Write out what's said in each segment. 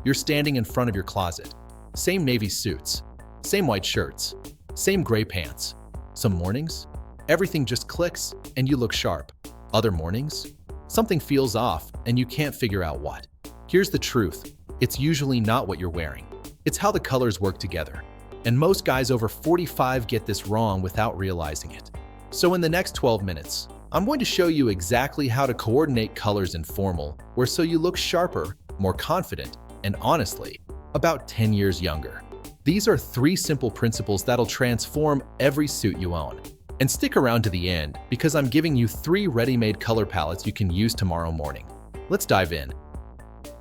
You're standing in front of your closet. Same navy suits, same white shirts, same gray pants. Some mornings, everything just clicks and you look sharp. Other mornings, something feels off and you can't figure out what. Here's the truth. It's usually not what you're wearing. It's how the colors work together. And most guys over 45 get this wrong without realizing it. So in the next 12 minutes, I'm going to show you exactly how to coordinate colors in formal, where so you look sharper, more confident, and honestly, about 10 years younger. These are 3 simple principles that'll transform every suit you own. And stick around to the end because I'm giving you 3 ready-made color palettes you can use tomorrow morning. Let's dive in.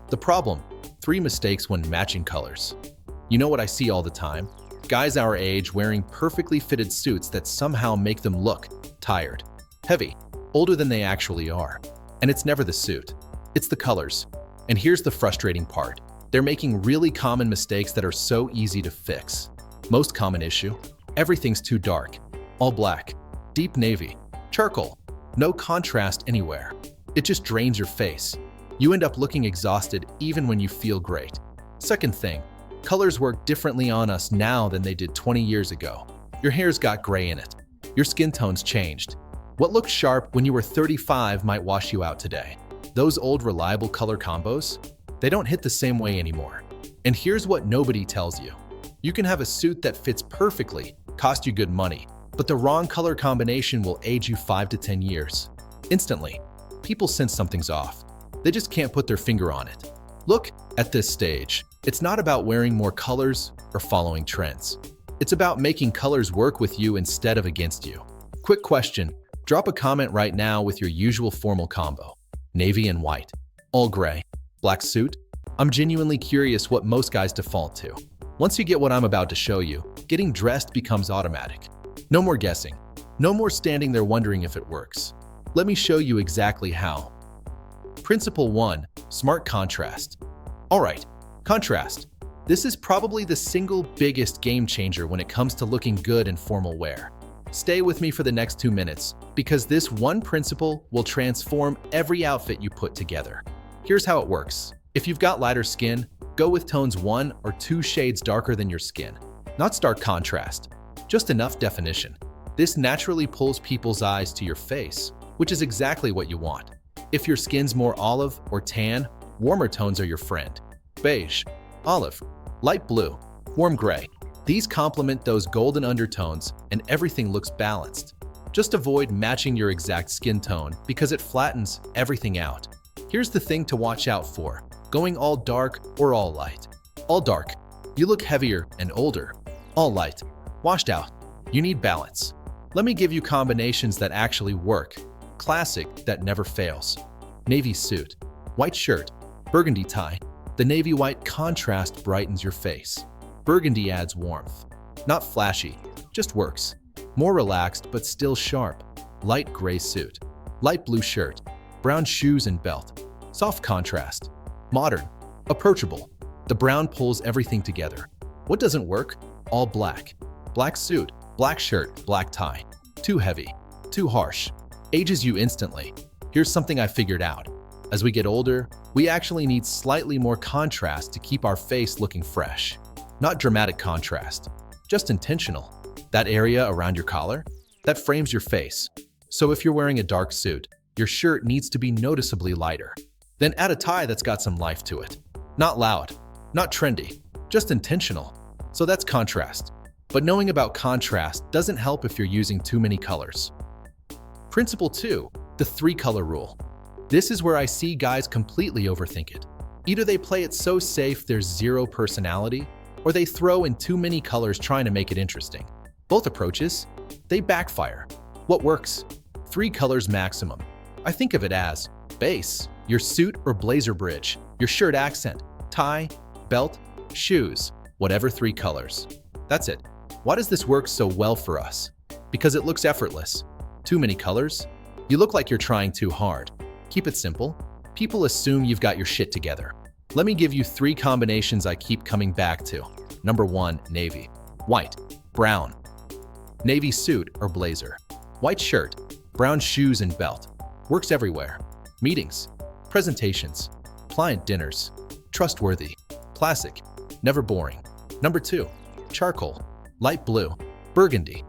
The problem: 3 mistakes when matching colors. You know what I see all the time? Guys our age wearing perfectly fitted suits that somehow make them look tired, heavy, older than they actually are. And it's never the suit, it's the colors. And here's the frustrating part. They're making really common mistakes that are so easy to fix. Most common issue: everything's too dark. All black, deep navy, charcoal, no contrast anywhere. It just drains your face. You end up looking exhausted even when you feel great. Second thing, colors work differently on us now than they did 20 years ago. Your hair's got gray in it. Your skin tone's changed. What looked sharp when you were 35 might wash you out today. Those old reliable color combos, they don't hit the same way anymore. And here's what nobody tells you. You can have a suit that fits perfectly, cost you good money, but the wrong color combination will age you 5 to 10 years. Instantly, people sense something's off. They just can't put their finger on it. Look, at this stage, it's not about wearing more colors or following trends. It's about making colors work with you instead of against you. Quick question, drop a comment right now with your usual formal combo. Navy and white, all gray, black suit. I'm genuinely curious what most guys default to. Once you get what I'm about to show you, getting dressed becomes automatic. No more guessing. No more standing there wondering if it works. Let me show you exactly how. Principle 1. Smart contrast. Alright, contrast. This is probably the single biggest game changer when it comes to looking good in formal wear. Stay with me for the next 2 minutes, because this one principle will transform every outfit you put together. Here's how it works. If you've got lighter skin, go with tones 1 or 2 shades darker than your skin. Not stark contrast, just enough definition. This naturally pulls people's eyes to your face, which is exactly what you want. If your skin's more olive or tan, warmer tones are your friend. Beige, olive, light blue, warm gray. These complement those golden undertones and everything looks balanced. Just avoid matching your exact skin tone because it flattens everything out. Here's the thing to watch out for: going all dark or all light. All dark, you look heavier and older. All light, washed out. You need balance. Let me give you combinations that actually work. Classic that never fails. Navy suit, white shirt, burgundy tie. The navy white contrast brightens your face. Burgundy adds warmth. Not flashy, just works. More relaxed but still sharp. Light gray suit, light blue shirt, brown shoes and belt. Soft contrast. Modern, approachable. The brown pulls everything together. What doesn't work? All black. Black suit, black shirt, black tie. Too heavy, too harsh. Ages you instantly. Here's something I figured out. As we get older, we actually need slightly more contrast to keep our face looking fresh. Not dramatic contrast, just intentional. That area around your collar, that frames your face. So if you're wearing a dark suit, your shirt needs to be noticeably lighter. Then add a tie that's got some life to it. Not loud, not trendy, just intentional. So that's contrast. But knowing about contrast doesn't help if you're using too many colors. Principle 2. The 3-color rule. This is where I see guys completely overthink it. Either they play it so safe there's zero personality, or they throw in too many colors trying to make it interesting. Both approaches, they backfire. What works? 3 colors maximum. I think of it as base, your suit or blazer bridge, your shirt accent, tie, belt, shoes, whatever 3 colors. That's it. Why does this work so well for us? Because it looks effortless. Too many colors? You look like you're trying too hard. Keep it simple. People assume you've got your shit together. Let me give you 3 combinations I keep coming back to. Number 1, navy. White, brown. Navy suit or blazer. White shirt, brown shoes and belt. Works everywhere. Meetings, presentations, client dinners. Trustworthy. Classic, never boring. Number 2, charcoal, light blue, burgundy.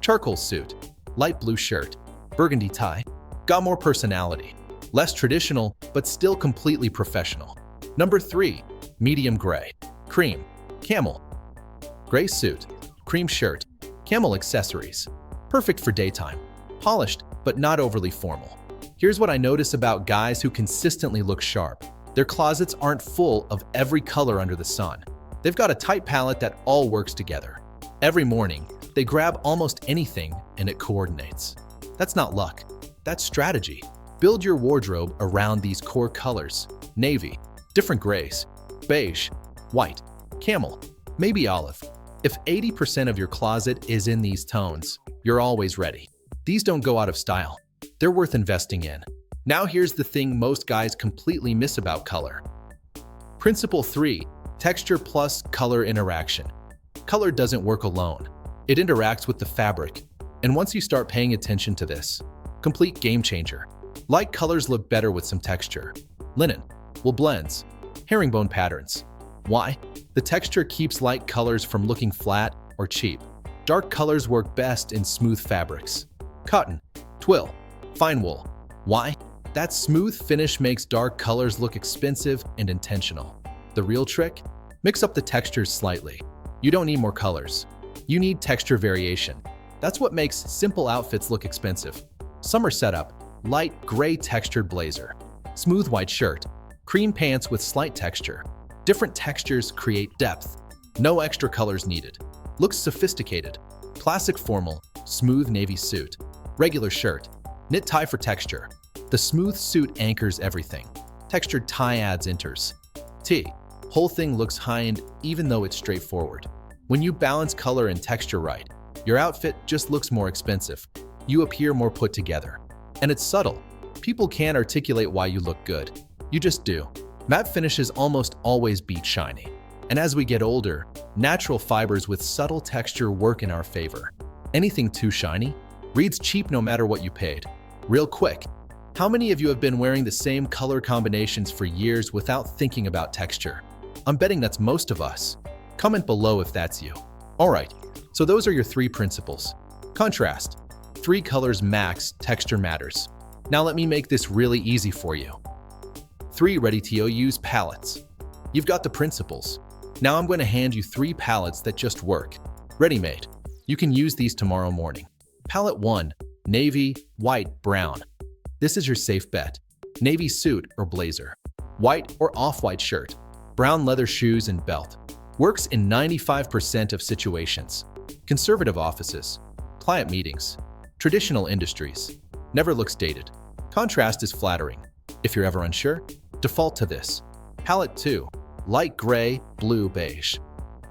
Charcoal suit, light blue shirt, burgundy tie. Got more personality. Less traditional, but still completely professional. Number 3, medium gray, cream, camel. Gray suit, cream shirt, camel accessories. Perfect for daytime. Polished, but not overly formal. Here's what I notice about guys who consistently look sharp. Their closets aren't full of every color under the sun. They've got a tight palette that all works together. Every morning, they grab almost anything and it coordinates. That's not luck. That's strategy. Build your wardrobe around these core colors: navy, different grays, beige, white, camel, maybe olive. If 80% of your closet is in these tones, you're always ready. These don't go out of style. They're worth investing in. Now here's the thing most guys completely miss about color. Principle 3, texture plus color interaction. Color doesn't work alone. It interacts with the fabric. And once you start paying attention to this, complete game changer. Light colors look better with some texture. Linen, wool blends, herringbone patterns. Why? The texture keeps light colors from looking flat or cheap. Dark colors work best in smooth fabrics. Cotton, twill, fine wool. Why? That smooth finish makes dark colors look expensive and intentional. The real trick? Mix up the textures slightly. You don't need more colors. You need texture variation. That's what makes simple outfits look expensive. Summer setup, light gray textured blazer, smooth white shirt, cream pants with slight texture. Different textures create depth. No extra colors needed. Looks sophisticated. Classic formal, smooth navy suit. Regular shirt, knit tie for texture. The smooth suit anchors everything. Textured tie adds inters. Tee, whole thing looks high-end even though it's straightforward. When you balance color and texture right, your outfit just looks more expensive. You appear more put together. And it's subtle. People can't articulate why you look good. You just do. Matte finishes almost always beat shiny. And as we get older, natural fibers with subtle texture work in our favor. Anything too shiny reads cheap no matter what you paid. Real quick, how many of you have been wearing the same color combinations for years without thinking about texture? I'm betting that's most of us. Comment below if that's you. Alright, so those are your 3 principles. Contrast. 3 colors max, texture matters. Now let me make this really easy for you. 3 ready-to-use palettes. You've got the principles. Now I'm going to hand you 3 palettes that just work. Ready-made. You can use these tomorrow morning. Palette 1, navy, white, brown. This is your safe bet. Navy suit or blazer. White or off-white shirt. Brown leather shoes and belt. Works in 95% of situations. Conservative offices. Client meetings. Traditional industries. Never looks dated. Contrast is flattering. If you're ever unsure, default to this. Palette 2, light gray, blue, beige.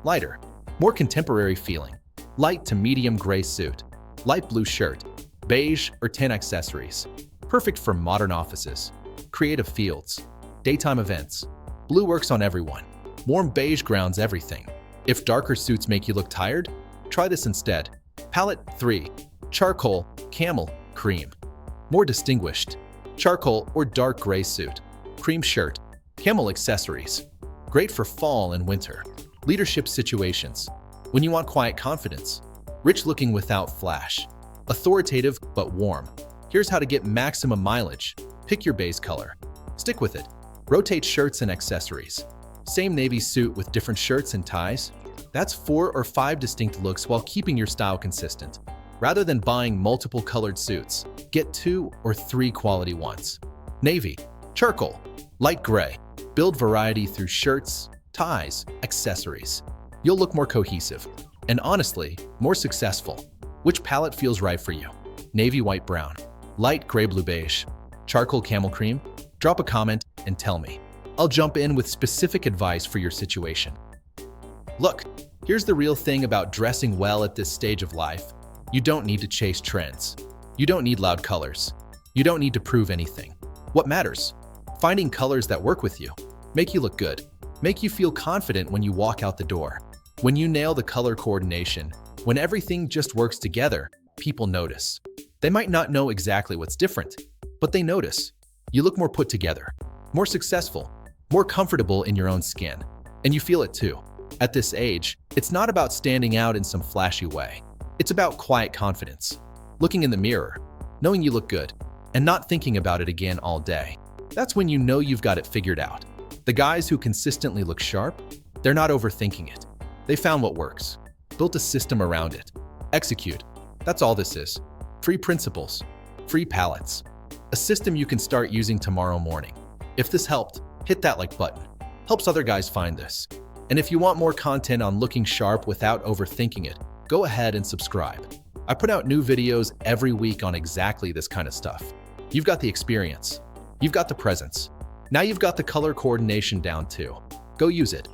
Lighter, more contemporary feeling. Light to medium gray suit, light blue shirt, beige or tan accessories. Perfect for modern offices, creative fields, daytime events. Blue works on everyone. Warm beige grounds everything. If darker suits make you look tired, try this instead. Palette 3, charcoal, camel, cream. More distinguished. Charcoal or dark gray suit, cream shirt, camel accessories. Great for fall and winter. Leadership situations. When you want quiet confidence. Rich looking without flash. Authoritative but warm. Here's how to get maximum mileage. Pick your base color. Stick with it. Rotate shirts and accessories. Same navy suit with different shirts and ties. That's 4 or 5 distinct looks while keeping your style consistent. Rather than buying multiple colored suits, get 2 or 3 quality ones. Navy, charcoal, light gray. Build variety through shirts, ties, accessories. You'll look more cohesive and honestly, more successful. Which palette feels right for you? Navy, white, brown, light gray, blue, beige, charcoal, camel, cream? Drop a comment and tell me. I'll jump in with specific advice for your situation. Look, here's the real thing about dressing well at this stage of life. You don't need to chase trends. You don't need loud colors. You don't need to prove anything. What matters? Finding colors that work with you, make you look good, make you feel confident when you walk out the door. When you nail the color coordination, when everything just works together, people notice. They might not know exactly what's different, but they notice. You look more put together, more successful, more comfortable in your own skin. And you feel it too. At this age, it's not about standing out in some flashy way. It's about quiet confidence. Looking in the mirror, knowing you look good, and not thinking about it again all day. That's when you know you've got it figured out. The guys who consistently look sharp, they're not overthinking it. They found what works, built a system around it. Execute. That's all this is. Free principles, free palettes. A system you can start using tomorrow morning. If this helped, hit that like button. Helps other guys find this. And if you want more content on looking sharp without overthinking it, go ahead and subscribe. I put out new videos every week on exactly this kind of stuff. You've got the experience. You've got the presence. Now you've got the color coordination down too. Go use it.